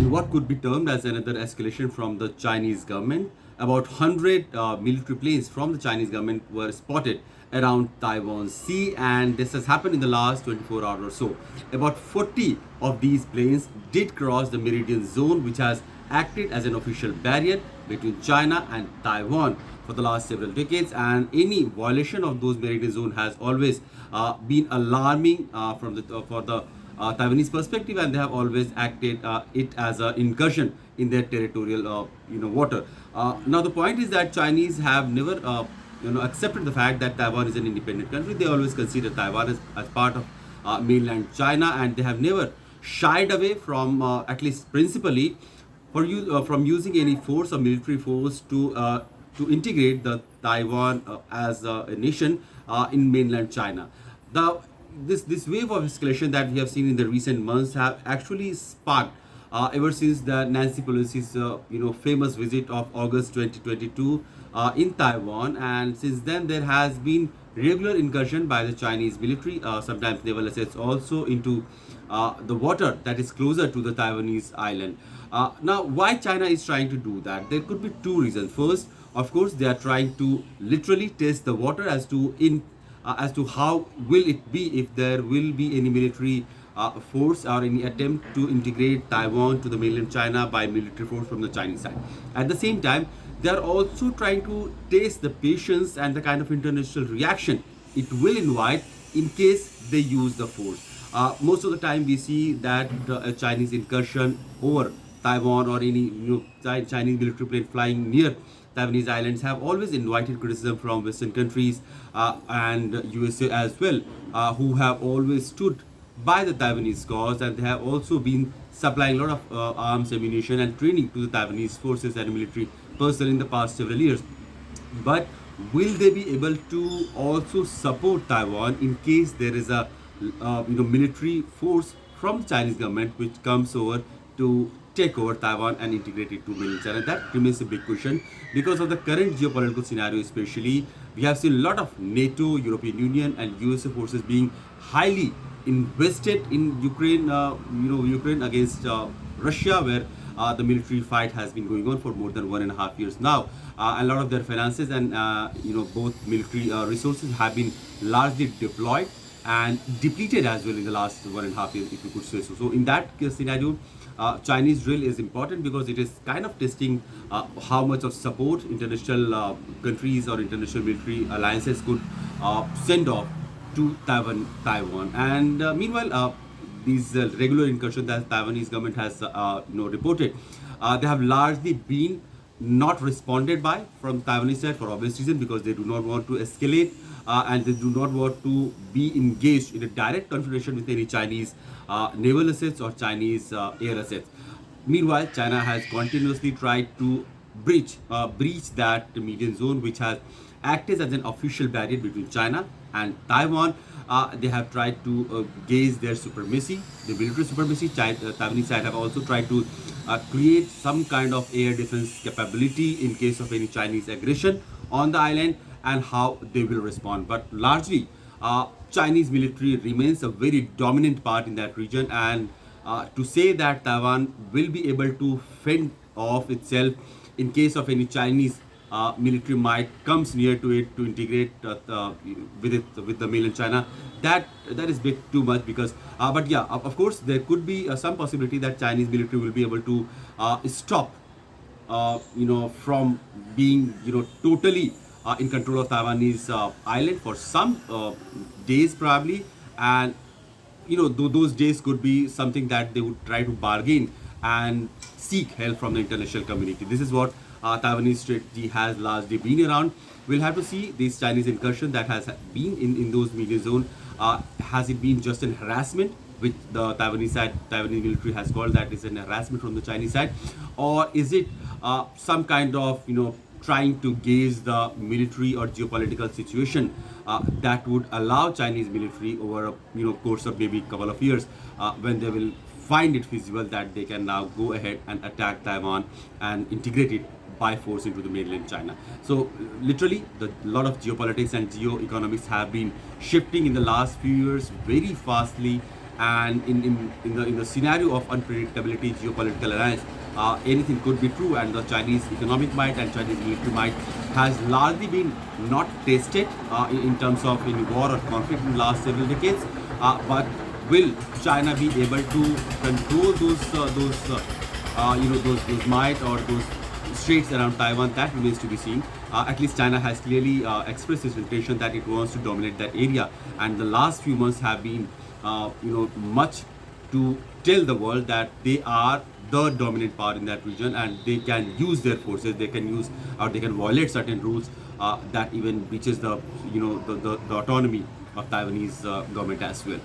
in what could be termed as another escalation from the Chinese government. About 100 military planes from the Chinese government were spotted around Taiwan Sea, and this has happened in the last 24 hours or so. About 40 of these planes did cross the meridian zone, which has acted as an official barrier between China and Taiwan for the last several decades, and any violation of those meridian zone has always been alarming from the for the Taiwanese perspective, and they have always acted it as an incursion in their territorial, water. Now the point is that Chinese have never, accepted the fact that Taiwan is an independent country. They always consider Taiwan as part of mainland China, and they have never shied away from, at least principally, from using any force or military force to integrate the Taiwan as a nation in mainland China. The this wave of escalation that we have seen in the recent months have actually sparked ever since the Nancy Pelosi's famous visit of August 2022 in Taiwan, and since then there has been regular incursion by the Chinese military, sometimes naval assets also into the water that is closer to the Taiwanese island. Now, why China is trying to do that? There could be two reasons. First, of course, they are trying to literally test the water as to how will it be if there will be any military force or any attempt to integrate Taiwan to the mainland China by military force from the Chinese side. At the same time, they are also trying to test the patience and the kind of international reaction it will invite in case they use the force. Most of the time, we see that a Chinese incursion over Taiwan or any Chinese military plane flying near Taiwanese islands have always invited criticism from Western countries and USA as well, who have always stood by the Taiwanese cause, and they have also been supplying a lot of arms, ammunition, and training to the Taiwanese forces and military personnel in the past several years. But will they be able to also support Taiwan in case there is a military force from the Chinese government which comes over to take over Taiwan and integrate it to mainland China? That remains a big question because of the current geopolitical scenario. Especially, we have seen a lot of NATO, European Union, and USA forces being highly invested in Ukraine. Ukraine against Russia, where the military fight has been going on for more than 1.5 years now. A lot of their finances and both military resources have been largely deployed and depleted as well in the last 1.5 years, if you could say so. So in that case scenario, Chinese drill is important because it is kind of testing how much of support international countries or international military alliances could send off to Taiwan. And meanwhile, these regular incursions that Taiwanese government has reported, they have largely been not responded by from Taiwanese side for obvious reason, because they do not want to escalate and they do not want to be engaged in a direct confrontation with any Chinese naval assets or Chinese air assets. Meanwhile, China has continuously tried to breach that median zone, which has acted as an official barrier between China and Taiwan. They have tried to gauge their supremacy, the military supremacy. Taiwanese side have also tried to create some kind of air defense capability in case of any Chinese aggression on the island, and how they will respond. But largely, Chinese military remains a very dominant part in that region, and to say that Taiwan will be able to fend off itself in case of any Chinese military might comes near to it to integrate with the mainland China, that is bit too much. Because but yeah, of course there could be some possibility that Chinese military will be able to stop from being totally in control of Taiwanese island for some days probably. And those days could be something that they would try to bargain and seek help from the international community. This is what Taiwanese strategy has largely been around. We'll have to see this Chinese incursion that has been in those media zone. Has it been just an harassment, which the Taiwanese side, Taiwanese military has called that is an harassment from the Chinese side, or is it some kind of trying to gauge the military or geopolitical situation that would allow Chinese military over a course of maybe a couple of years, when they will find it feasible that they can now go ahead and attack Taiwan and integrate it by force into the mainland China. So literally, the lot of geopolitics and geoeconomics have been shifting in the last few years very fastly, And in the scenario of unpredictability, geopolitical alliance, anything could be true. And the Chinese economic might and Chinese military might has largely been not tested in terms of any war or conflict in the last several decades. But will China be able to control those might or those straits around Taiwan? That remains to be seen. At least China has clearly expressed its intention that it wants to dominate that area, and the last few months have been, much to tell the world that they are the dominant power in that region, and they can use their forces. They can use or they can violate certain rules that even breaches the autonomy of Taiwanese government as well.